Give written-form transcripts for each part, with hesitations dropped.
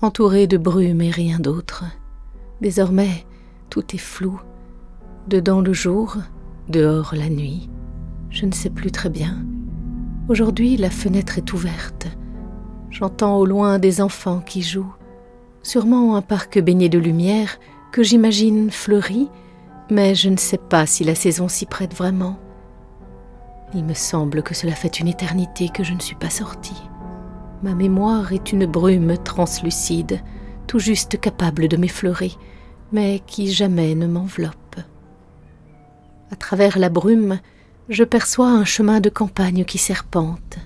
entourée de brume et rien d'autre. Désormais, tout est flou. Dedans le jour, dehors la nuit. Je ne sais plus très bien. Aujourd'hui, la fenêtre est ouverte. J'entends au loin des enfants qui jouent. Sûrement un parc baigné de lumière que j'imagine fleuri, mais je ne sais pas si la saison s'y prête vraiment. Il me semble que cela fait une éternité que je ne suis pas sortie. Ma mémoire est une brume translucide, tout juste capable de m'effleurer, mais qui jamais ne m'enveloppe. À travers la brume, je perçois un chemin de campagne qui serpente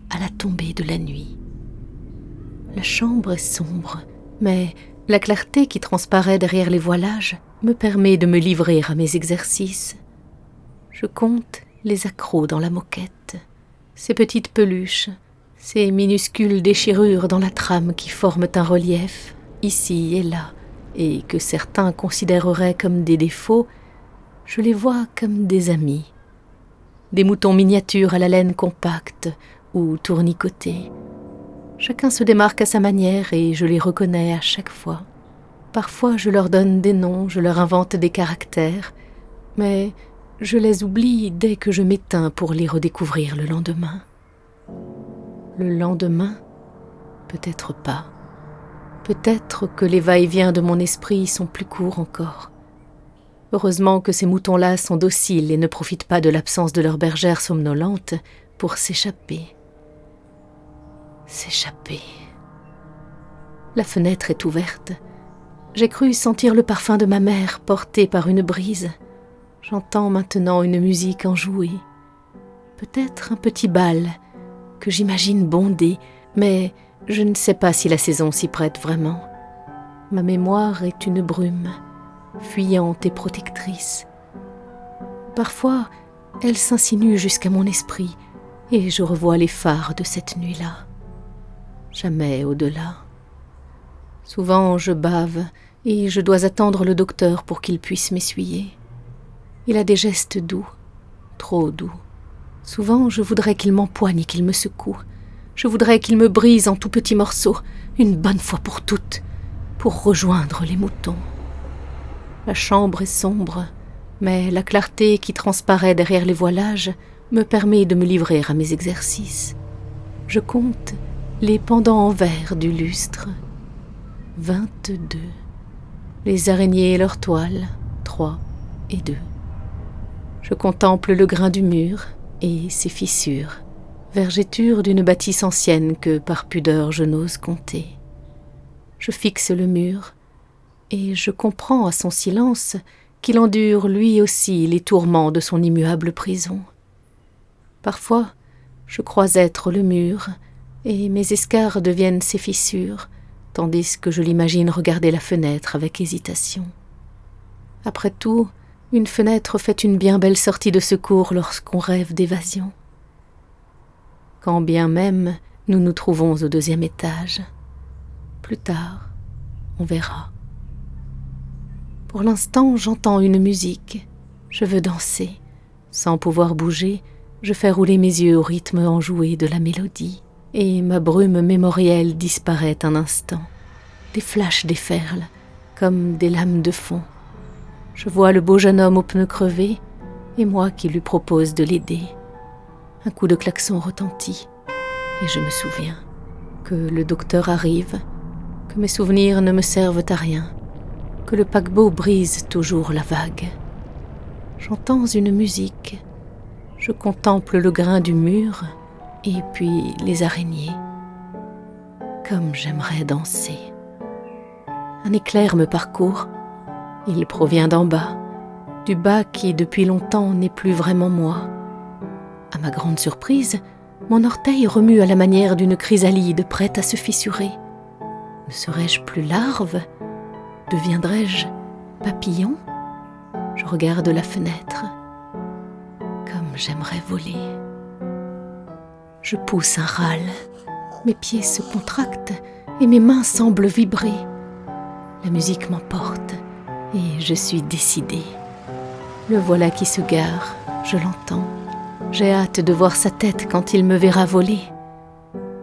à la tombée de la nuit. La chambre est sombre, mais la clarté qui transparaît derrière les voilages me permet de me livrer à mes exercices. Je compte les accrocs dans la moquette, ces petites peluches, ces minuscules déchirures dans la trame qui forment un relief, ici et là, et que certains considéreraient comme des défauts, je les vois comme des amis. Des moutons miniatures à la laine compacte ou tournicotés. Chacun se démarque à sa manière et je les reconnais à chaque fois. Parfois je leur donne des noms, je leur invente des caractères, mais je les oublie dès que je m'éteins pour les redécouvrir le lendemain. Le lendemain, peut-être pas. Peut-être que les va-et-vient de mon esprit sont plus courts encore. Heureusement que ces moutons-là sont dociles et ne profitent pas de l'absence de leur bergère somnolente pour s'échapper. S'échapper. La fenêtre est ouverte. J'ai cru sentir le parfum de ma mère porté par une brise. J'entends maintenant une musique enjouée. Peut-être un petit bal que j'imagine bondé, mais je ne sais pas si la saison s'y prête vraiment. Ma mémoire est une brume, fuyante et protectrice. Parfois, elle s'insinue jusqu'à mon esprit et je revois les phares de cette nuit-là. Jamais au-delà. Souvent, je bave et je dois attendre le docteur pour qu'il puisse m'essuyer. Il a des gestes doux, trop doux. Souvent, je voudrais qu'il m'empoigne et qu'il me secoue. Je voudrais qu'il me brise en tout petits morceaux, une bonne fois pour toutes, pour rejoindre les moutons. La chambre est sombre, mais la clarté qui transparaît derrière les voilages me permet de me livrer à mes exercices. Je compte les pendants en verre du lustre. 22. Les araignées et leurs toiles, 3 et 2. Je contemple le grain du mur et ses fissures, vergéture d'une bâtisse ancienne que par pudeur je n'ose compter. Je fixe le mur et je comprends à son silence qu'il endure lui aussi les tourments de son immuable prison. Parfois, je crois être le mur et mes escarres deviennent ses fissures, tandis que je l'imagine regarder la fenêtre avec hésitation. Après tout, une fenêtre fait une bien belle sortie de secours lorsqu'on rêve d'évasion. Quand bien même nous nous trouvons au 2e étage. Plus tard, on verra. Pour l'instant, j'entends une musique. Je veux danser. Sans pouvoir bouger, je fais rouler mes yeux au rythme enjoué de la mélodie. Et ma brume mémorielle disparaît un instant. Des flashs déferlent, comme des lames de fond. Je vois le beau jeune homme aux pneus crevés, et moi qui lui propose de l'aider. Un coup de klaxon retentit, et je me souviens que le docteur arrive, que mes souvenirs ne me servent à rien, que le paquebot brise toujours la vague. J'entends une musique, je contemple le grain du mur, et puis les araignées. Comme j'aimerais danser. Un éclair me parcourt. Il provient d'en bas, du bas qui depuis longtemps n'est plus vraiment moi. À ma grande surprise, mon orteil remue à la manière d'une chrysalide prête à se fissurer. Ne serais-je plus larve? Deviendrais-je papillon? Je regarde la fenêtre. Comme j'aimerais voler. Je pousse un râle. Mes pieds se contractent et mes mains semblent vibrer. La musique m'emporte et je suis décidée. Le voilà qui se gare, je l'entends. J'ai hâte de voir sa tête quand il me verra voler.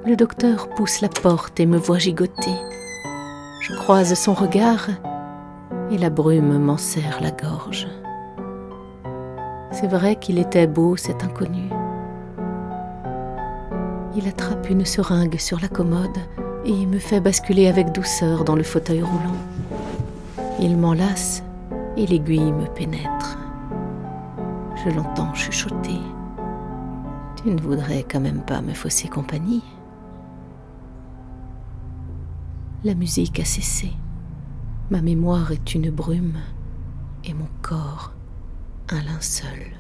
Le docteur pousse la porte et me voit gigoter. Je croise son regard et la brume m'en serre la gorge. C'est vrai qu'il était beau, cet inconnu. Il attrape une seringue sur la commode et me fait basculer avec douceur dans le fauteuil roulant. Il m'enlace et l'aiguille me pénètre. Je l'entends chuchoter. « Tu ne voudrais quand même pas me fausser compagnie ?» La musique a cessé. Ma mémoire est une brume et mon corps un linceul.